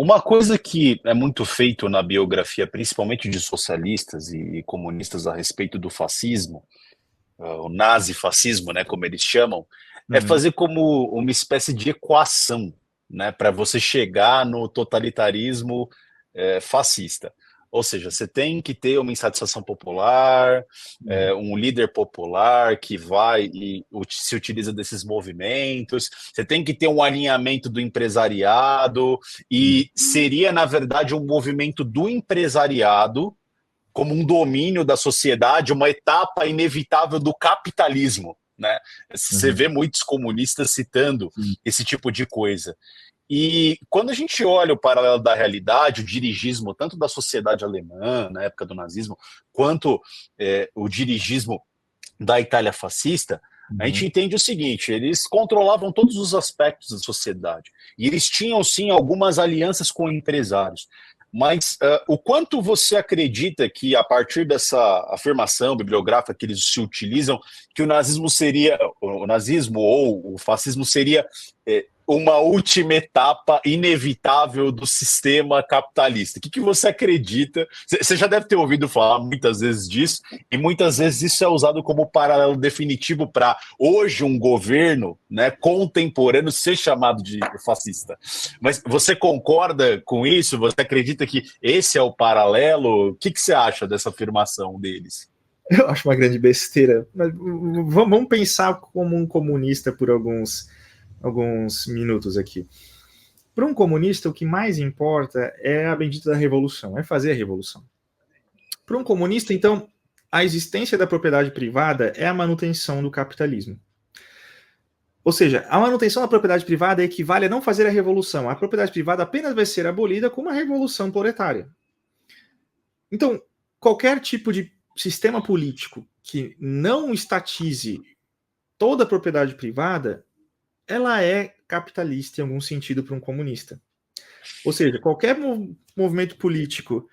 Uma coisa que é muito feito na biografia, principalmente de socialistas e comunistas a respeito do fascismo, o nazifascismo, né, como eles chamam, é Uhum. fazer como uma espécie de equação, né, para você chegar no totalitarismo fascista. Ou seja, você tem que ter uma insatisfação popular, Uhum. um líder popular que vai e se utiliza desses movimentos, você tem que ter um alinhamento do empresariado, Uhum. e seria, na verdade, um movimento do empresariado como um domínio da sociedade, uma etapa inevitável do capitalismo, né? Você Uhum. vê muitos comunistas citando Sim. esse tipo de coisa. E quando a gente olha o paralelo da realidade, o dirigismo, tanto da sociedade alemã, na época do nazismo, quanto o dirigismo da Itália fascista, a gente Uhum. entende o seguinte: eles controlavam todos os aspectos da sociedade. E eles tinham, sim, algumas alianças com empresários. Mas o quanto você acredita que, a partir dessa afirmação bibliográfica que eles se utilizam, que o nazismo ou o fascismo seria uma última etapa inevitável do sistema capitalista? O que você acredita? Você já deve ter ouvido falar muitas vezes disso, e muitas vezes isso é usado como paralelo definitivo para hoje um governo, né, contemporâneo ser chamado de fascista. Mas você concorda com isso? Você acredita que esse é o paralelo? O que você acha dessa afirmação deles? Eu acho uma grande besteira. Mas vamos pensar como um comunista por alguns minutos aqui. Para um comunista, o que mais importa é a bendita da revolução, é fazer a revolução. Para um comunista, então, a existência da propriedade privada é a manutenção do capitalismo. Ou seja, a manutenção da propriedade privada equivale a não fazer a revolução. A propriedade privada apenas vai ser abolida com uma revolução proletária. Então, qualquer tipo de sistema político que não estatize toda a propriedade privada, ela é capitalista em algum sentido para um comunista. Ou seja, qualquer movimento político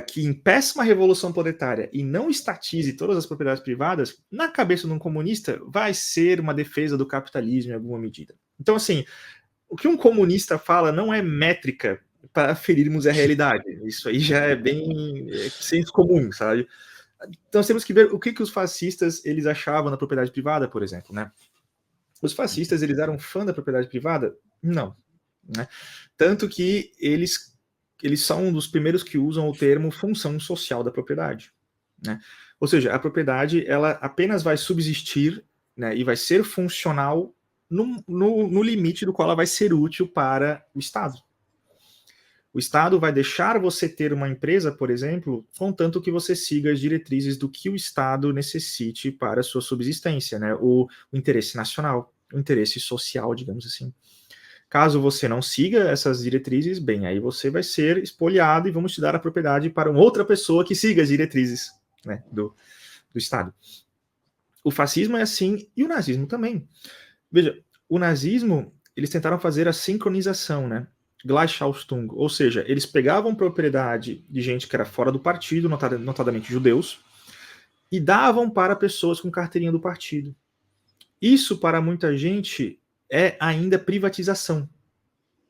que impeça uma revolução proletária e não estatize todas as propriedades privadas, na cabeça de um comunista, vai ser uma defesa do capitalismo em alguma medida. Então, assim, o que um comunista fala não é métrica para ferirmos a realidade. Isso aí já é bem senso comum, sabe? Então, nós temos que ver o que os fascistas eles achavam da propriedade privada, por exemplo, né? Os fascistas eles eram fã da propriedade privada? Não, né? Tanto que eles são um dos primeiros que usam o termo função social da propriedade, né? Ou seja, a propriedade ela apenas vai subsistir, né, e vai ser funcional no limite do qual ela vai ser útil para o Estado. O Estado vai deixar você ter uma empresa, por exemplo, contanto que você siga as diretrizes do que o Estado necessite para a sua subsistência, né? O interesse nacional, o interesse social, digamos assim. Caso você não siga essas diretrizes, bem, aí você vai ser expoliado e vamos te dar a propriedade para uma outra pessoa que siga as diretrizes, né, do Estado. O fascismo é assim e o nazismo também. Veja, o nazismo, eles tentaram fazer a sincronização, né? Gleichschaltung, ou seja, eles pegavam propriedade de gente que era fora do partido, notadamente judeus, e davam para pessoas com carteirinha do partido. Isso, para muita gente, é ainda privatização.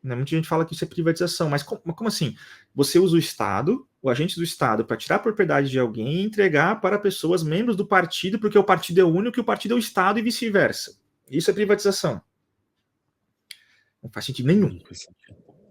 Né? Muita gente fala que isso é privatização, mas como assim? Você usa o Estado, o agente do Estado, para tirar a propriedade de alguém e entregar para pessoas membros do partido, porque o partido é único e o partido é o Estado e vice-versa. Isso é privatização. Não faz sentido nenhum,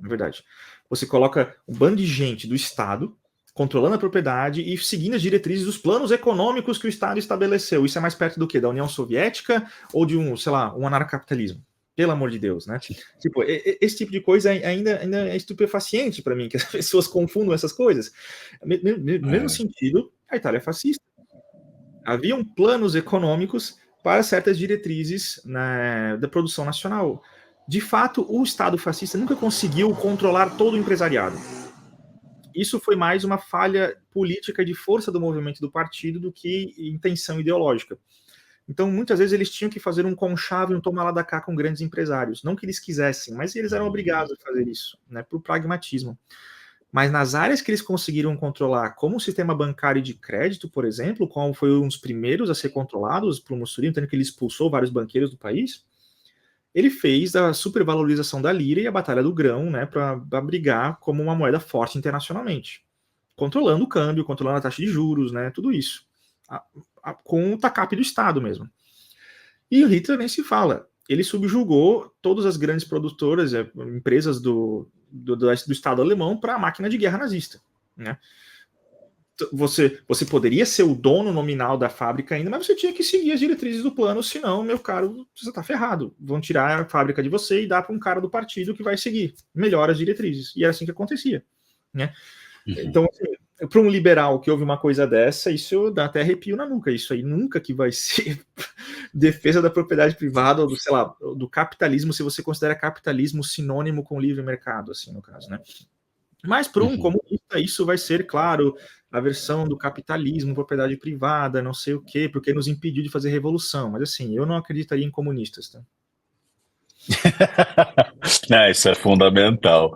na verdade. Você coloca um bando de gente do Estado controlando a propriedade e seguindo as diretrizes dos planos econômicos que o Estado estabeleceu. Isso é mais perto do quê? Da União Soviética ou de um, sei lá, um anarcapitalismo? Pelo amor de Deus, né? Tipo, esse tipo de coisa ainda é estupefaciente para mim, que as pessoas confundam essas coisas. No mesmo sentido, a Itália é fascista. Haviam planos econômicos para certas diretrizes, né, da produção nacional. De fato, o Estado fascista nunca conseguiu controlar todo o empresariado. Isso foi mais uma falha política de força do movimento do partido do que intenção ideológica. Então, muitas vezes eles tinham que fazer um conchave, um toma lá da cá com grandes empresários. Não que eles quisessem, mas eles eram obrigados a fazer isso, né, por pragmatismo. Mas nas áreas que eles conseguiram controlar, como o sistema bancário de crédito, por exemplo, como foi um dos primeiros a ser controlados por Mussolini, tanto que ele expulsou vários banqueiros do país, ele fez a supervalorização da lira e a batalha do grão, né, para brigar como uma moeda forte internacionalmente, controlando o câmbio, controlando a taxa de juros, né, tudo isso, com o TACAP do Estado mesmo. E o Hitler nem se fala, ele subjugou todas as grandes produtoras, empresas do Estado alemão para a máquina de guerra nazista, né. Você poderia ser o dono nominal da fábrica ainda, mas você tinha que seguir as diretrizes do plano, senão, meu caro, você está ferrado. Vão tirar a fábrica de você e dar para um cara do partido que vai seguir melhor as diretrizes. E era assim que acontecia, né? Então, assim, para um liberal que ouve uma coisa dessa, isso dá até arrepio na nuca. Isso aí nunca que vai ser defesa da propriedade privada ou do, sei lá, do capitalismo, se você considera capitalismo sinônimo com livre mercado, assim, no caso, né? Mas para um comunista isso vai ser, claro, a versão do capitalismo, propriedade privada, não sei o quê, porque nos impediu de fazer revolução. Mas assim, eu não acreditaria em comunistas, tá? Isso é fundamental.